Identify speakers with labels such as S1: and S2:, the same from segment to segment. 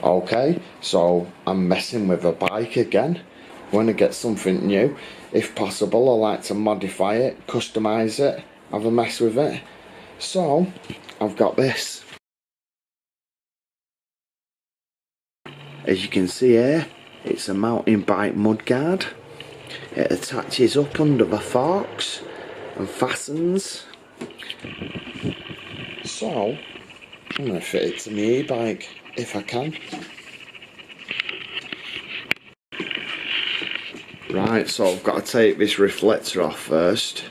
S1: Okay, so I'm messing with a bike again. Want to get something new. If possible, I like to modify it, customise it, have a mess with it. So I've got this. As you can see here, it's a mountain bike mudguard. It attaches up under the forks and fastens. So I'm going to fit it to my e-bike if I can. Right, so I've got to take this reflector off first.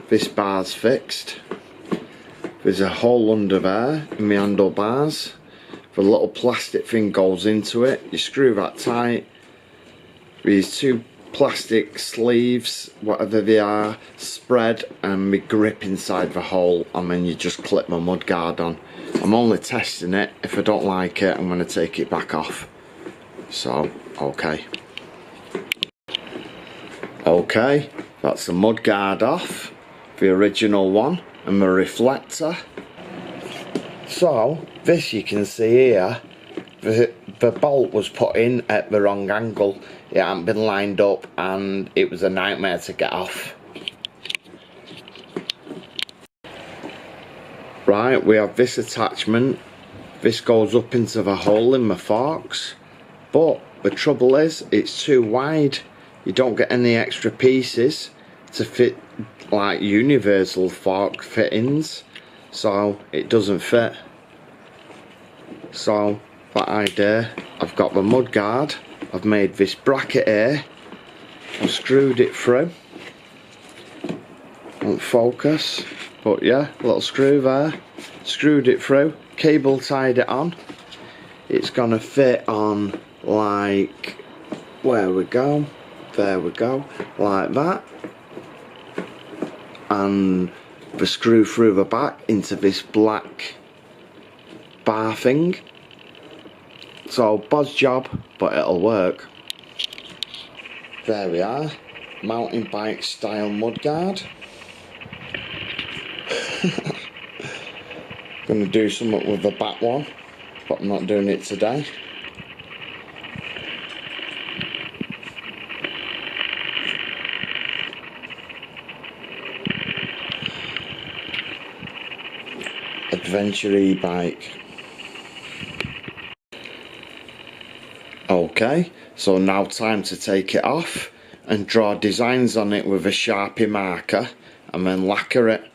S1: This bar's fixed. There's a hole under there in the handlebars. The little plastic thing goes into it. You screw that tight. These two plastic sleeves, whatever they are, spread and we grip inside the hole, and then you just clip my mudguard on. I'm only testing it. If I don't like it, I'm going to take it back off. So, okay. Okay, that's the mudguard off, the original one, and the reflector. So, this you can see here, the bolt was put in at the wrong angle. It hadn't been lined up and it was a nightmare to get off. Right, we have this attachment. This goes up into the hole in the forks, but the trouble is it's too wide. You don't get any extra pieces to fit like universal fork fittings, so it doesn't fit. So that idea, I've got the mudguard, I've made this bracket here, I've screwed it through. Won't focus, but yeah, little screw there, screwed it through, cable tied it on. It's gonna fit on like, where we go, there we go, like that, and the screw through the back into this black bar thing. So bod's job, but it'll work. There we are, mountain bike style mudguard. Gonna do something with the back one, but I'm not doing it today. Adventure e-bike. Okay, so now time to take it off and draw designs on it with a Sharpie marker and then lacquer it,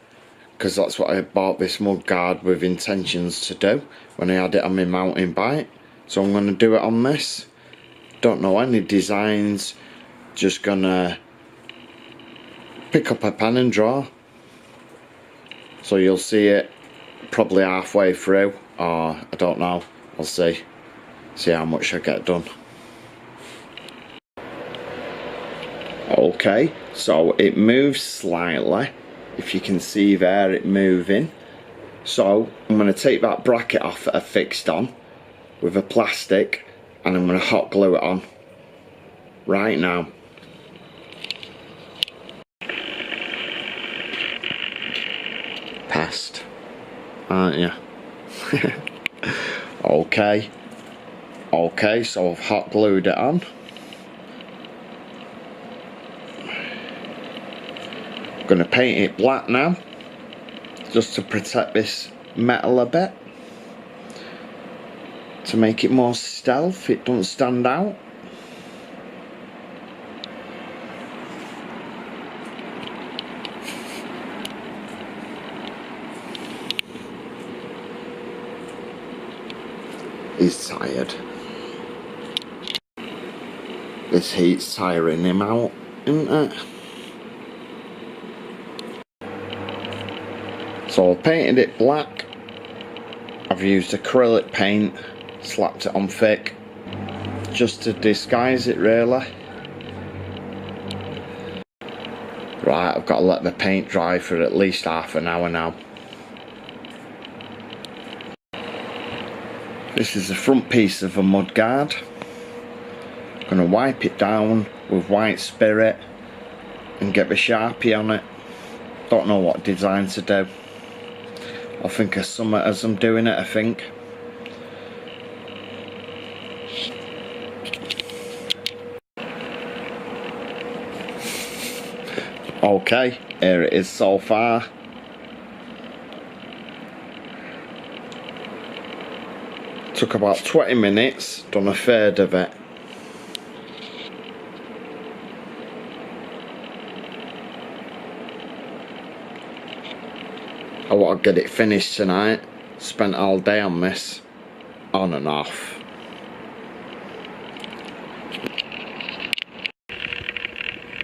S1: because that's what I bought this mudguard with intentions to do when I had it on my mountain bike. So I'm going to do it on this. Don't know any designs, just gonna pick up a pen and draw. So you'll see it probably halfway through, or I don't know, I'll see how much I get done. Okay, so it moves slightly, if you can see there it moving. So I'm going to take that bracket off that I fixed on with a plastic and I'm going to hot glue it on right now. Pest, aren't you? Okay, so I've hot glued it on. I'm going to paint it black now, just to protect this metal a bit, to make it more stealth, it doesn't stand out. He's tired. This heat's tiring him out, isn't it? So I've painted it black. I've used acrylic paint, slapped it on thick, just to disguise it really. Right, I've got to let the paint dry for at least half an hour now. This is the front piece of a mudguard. I'm going to wipe it down with white spirit and get the Sharpie on it. Don't know what design to do. I think of summer as I'm doing it, I think. Okay, here it is so far. Took about 20 minutes, done a third of it. I want to get it finished tonight. Spent all day on this, on and off.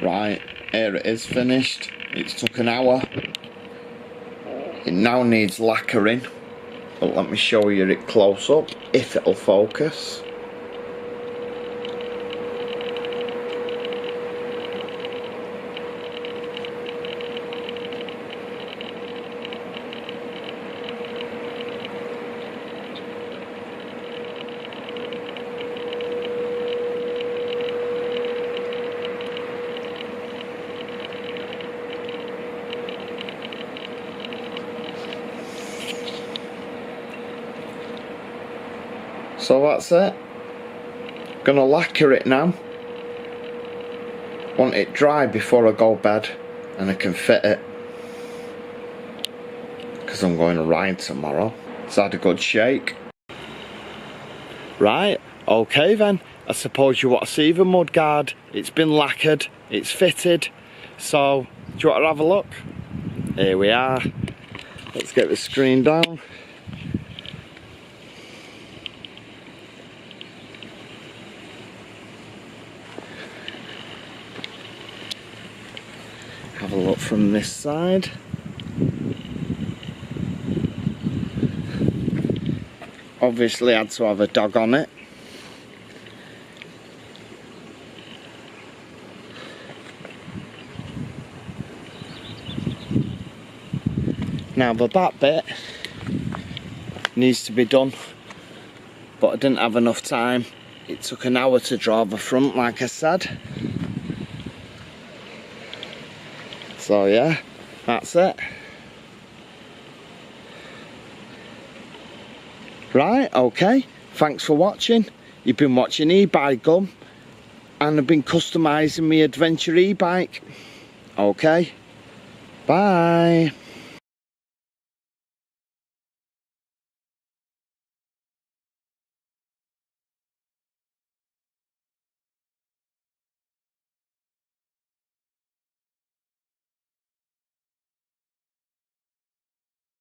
S1: Right, here it is finished. It's took an hour. It now needs lacquering, but let me show you it close up, if it'll focus. So that's it. Gonna lacquer it now. Want it dry before I go bed and I can fit it, because I'm going to ride tomorrow. It's had a good shake. Right, okay then. I suppose you want to see the mudguard. It's been lacquered, it's fitted. So, do you want to have a look? Here we are. Let's get the screen down. Have a look from this side. Obviously had to have a dog on it. Now the back bit needs to be done, but I didn't have enough time. It took an hour to draw the front, like I said. So yeah, that's it. Right, okay. Thanks for watching. You've been watching e-bike Gum, and I've been customising my adventure e-bike. Okay. Bye.